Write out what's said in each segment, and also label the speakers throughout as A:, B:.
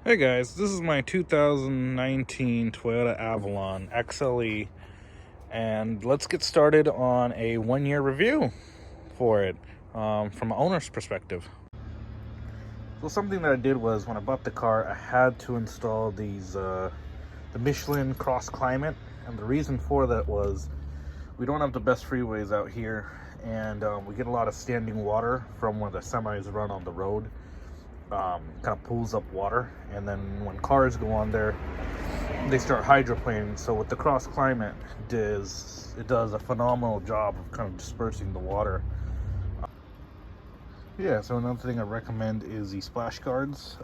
A: Hey guys, this is my 2019 Toyota Avalon XLE, and let's get started on a 1-year review for it from an owner's perspective. So something that I did was when I bought the car, I had to install these the Michelin Cross Climate, and the reason for that was we don't have the best freeways out here, and we get a lot of standing water from where the semis run on the road. Kind of pulls up water, and then when cars go on there, they start hydroplaning. So with the Cross Climate, it does a phenomenal job of kind of dispersing the water. Yeah, so another thing I recommend is the splash guards,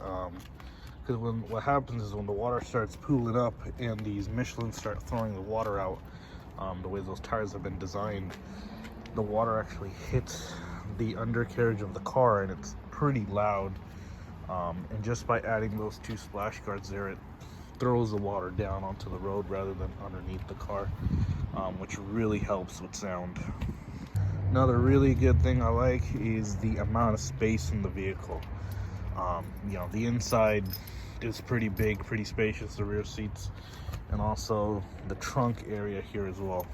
A: because what happens is when the water starts pooling up and these Michelin start throwing the water out, the way those tires have been designed, the water actually hits the undercarriage of the car, and it's pretty loud. And just by adding those two splash guards there, it throws the water down onto the road rather than underneath the car, which really helps with sound. Another really good thing I like is the amount of space in the vehicle. The inside is pretty big, pretty spacious, the rear seats, and also the trunk area here as well.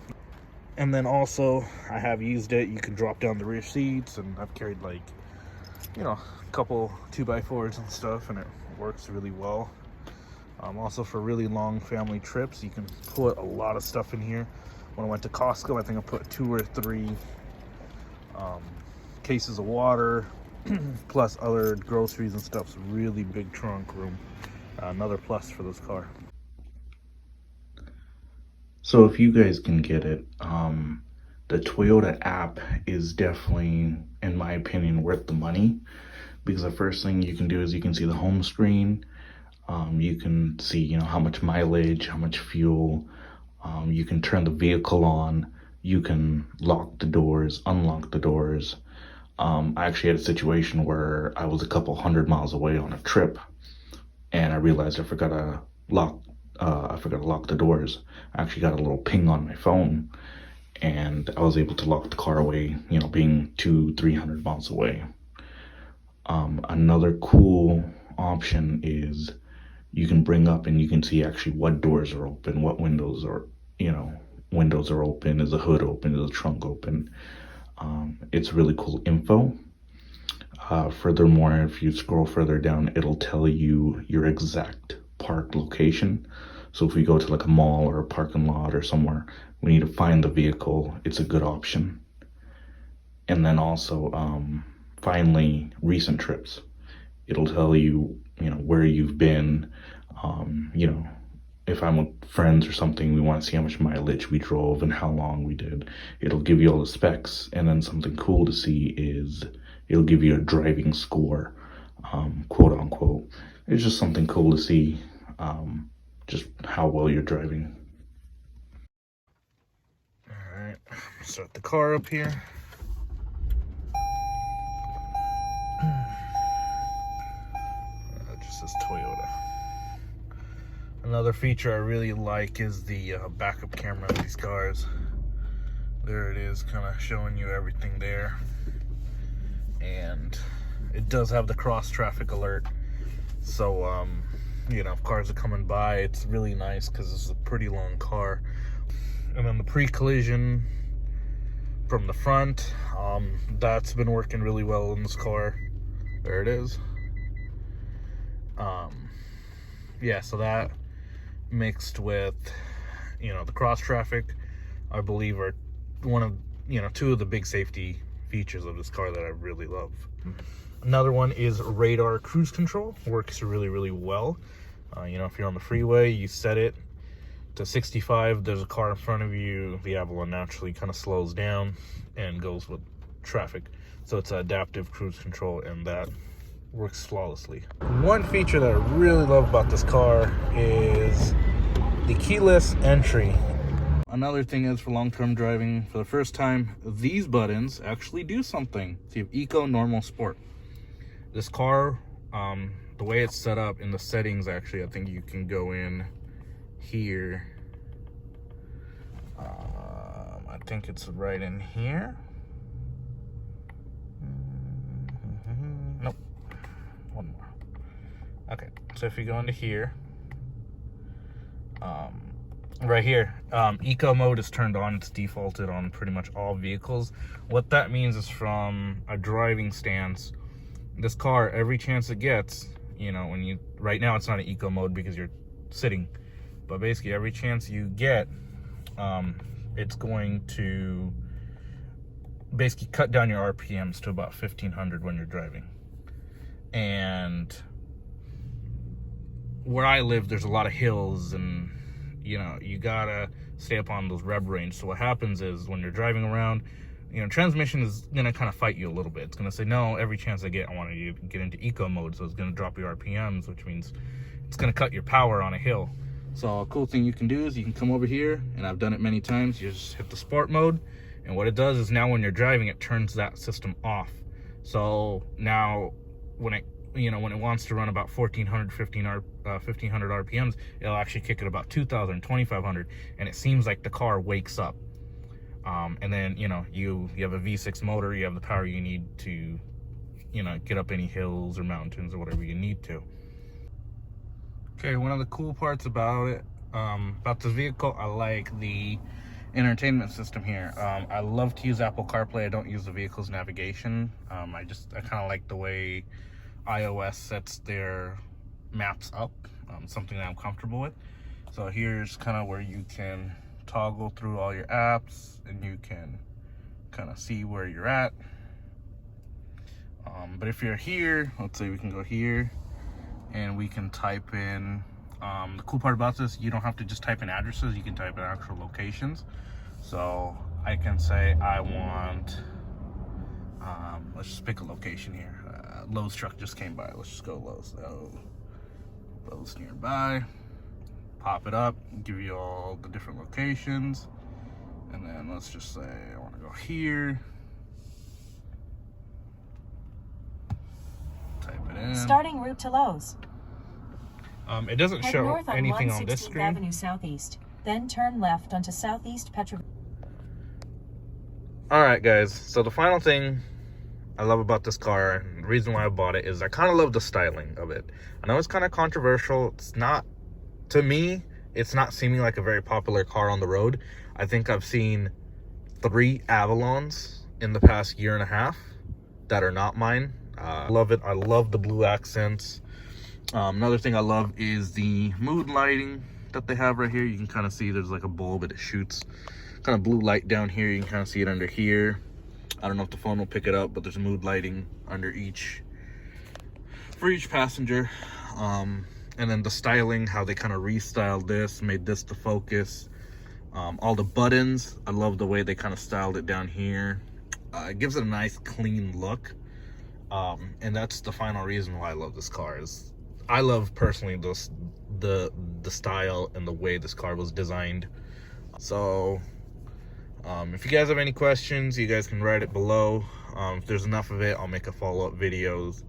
A: And then also, I have used it, you can drop down the rear seats, and I've carried a couple 2x4s and stuff, and it works really well. Also for really long family trips, you can put a lot of stuff in here. When I went to Costco, I think I put 2 or 3 cases of water plus other groceries and stuff. So really big trunk room. Another plus for this car.
B: So if you guys can get it, the Toyota app is definitely, in my opinion, worth the money, because the first thing you can do is you can see the home screen. You can see, how much mileage, how much fuel. You can turn the vehicle on. You can lock the doors, unlock the doors. I actually had a situation where I was a couple 100 miles away on a trip, and I realized I forgot to lock the doors. I actually got a little ping on my phone, and I was able to lock the car away, being 200-300 miles away. Another cool option is you can bring up and you can see actually what doors are open, what windows are open, is the hood open, is the trunk open. It's really cool info. Furthermore, if you scroll further down, it'll tell you your exact park location. So if we go to like a mall or a parking lot or somewhere, we need to find the vehicle, it's a good option. And then also, finally, recent trips. It'll tell you, where you've been. If I'm with friends or something, we want to see how much mileage we drove and how long we did. It'll give you all the specs. And then something cool to see is it'll give you a driving score, quote unquote. It's just something cool to see, just how well you're driving.
A: All right, start the car up here. Just says Toyota. Another feature I really like is the backup camera of these cars. There it is, kind of showing you everything there. And it does have the cross traffic alert. So, if cars are coming by, it's really nice because this is a pretty long car. And then the pre-collision from the front, that's been working really well in this car. There it is. So that mixed with, the cross traffic, I believe are one of, 2 of the big safety features of this car that I really love. Another one is radar cruise control. Works really, really well. If you're on the freeway, you set it to 65, there's a car in front of you, the Avalon naturally kind of slows down and goes with traffic. So it's adaptive cruise control, and that works flawlessly. One feature that I really love about this car is the keyless entry. Another thing is for long-term driving, for the first time, these buttons actually do something. So you have Eco, Normal, Sport. This car, the way it's set up in the settings, actually, I think you can go in here. I think it's right in here. Nope. One more. Okay, so if you go into here, right here, eco mode is turned on. It's defaulted on pretty much all vehicles. What that means is, from a driving stance, this car, every chance it gets, you know, when you, right now it's not an eco mode because you're sitting, but basically every chance you get, it's going to basically cut down your RPMs to about 1500 when you're driving. And where I live, there's a lot of hills, and you know, you gotta stay up on those rev range. So what happens is, when you're driving around, you know, transmission is gonna kind of fight you a little bit. It's gonna say, no, every chance I get, I want you to get into eco mode. So it's gonna drop your RPMs, which means it's gonna cut your power on a hill. So a cool thing you can do is you can come over here, and I've done it many times. You just hit the sport mode, and what it does is, now when you're driving, it turns that system off. So now when it, you know, when it wants to run about 1500 RPMs, it'll actually kick it about 2000, 2500, and it seems like the car wakes up. And then, you know, you have a V6 motor, you have the power you need to, you know, get up any hills or mountains or whatever you need to. Okay, one of the cool parts about this vehicle, I like the entertainment system here. I love to use Apple CarPlay. I don't use the vehicle's navigation. I kind of like the way iOS sets their maps up, something that I'm comfortable with. So here's kind of where you can toggle through all your apps, and you can kind of see where you're at. But if you're here, let's say we can go here, and we can type in, the cool part about this, you don't have to just type in addresses, you can type in actual locations. So I can say I want, let's just pick a location here. Lowe's truck just came by. Let's just go Lowe's. Lowe's nearby. Pop it up, give you all the different locations, and then let's just say I want to go here. Type it in.
C: Starting route to Lowe's.
A: It doesn't
C: Head
A: show
C: north on
A: anything on this
C: 116th
A: screen.
C: Avenue Southeast, then turn left onto Southeast Petra.
A: All right, guys. So the final thing I love about this car, and the reason why I bought it, is I kind of love the styling of it. I know it's kind of controversial. It's not, to me, it's not seeming like a very popular car on the road. I think I've seen 3 Avalons in the past year and a half that are not mine. I love it. I love the blue accents. Another thing I love is the mood lighting that they have right here. You can kind of see there's like a bulb that it shoots kind of blue light down here. You can kind of see it under here. I don't know if the phone will pick it up, but there's mood lighting under for each passenger. And then the styling, how they kind of restyled this, made this the focus. All the buttons, I love the way they kind of styled it down here. It gives it a nice clean look. And that's the final reason why I love this car. Is I love personally the style and the way this car was designed. So if you guys have any questions, you guys can write it below. If there's enough of it, I'll make a follow-up videos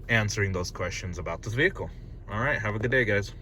A: answering those questions about this vehicle. All right, have a good day, guys.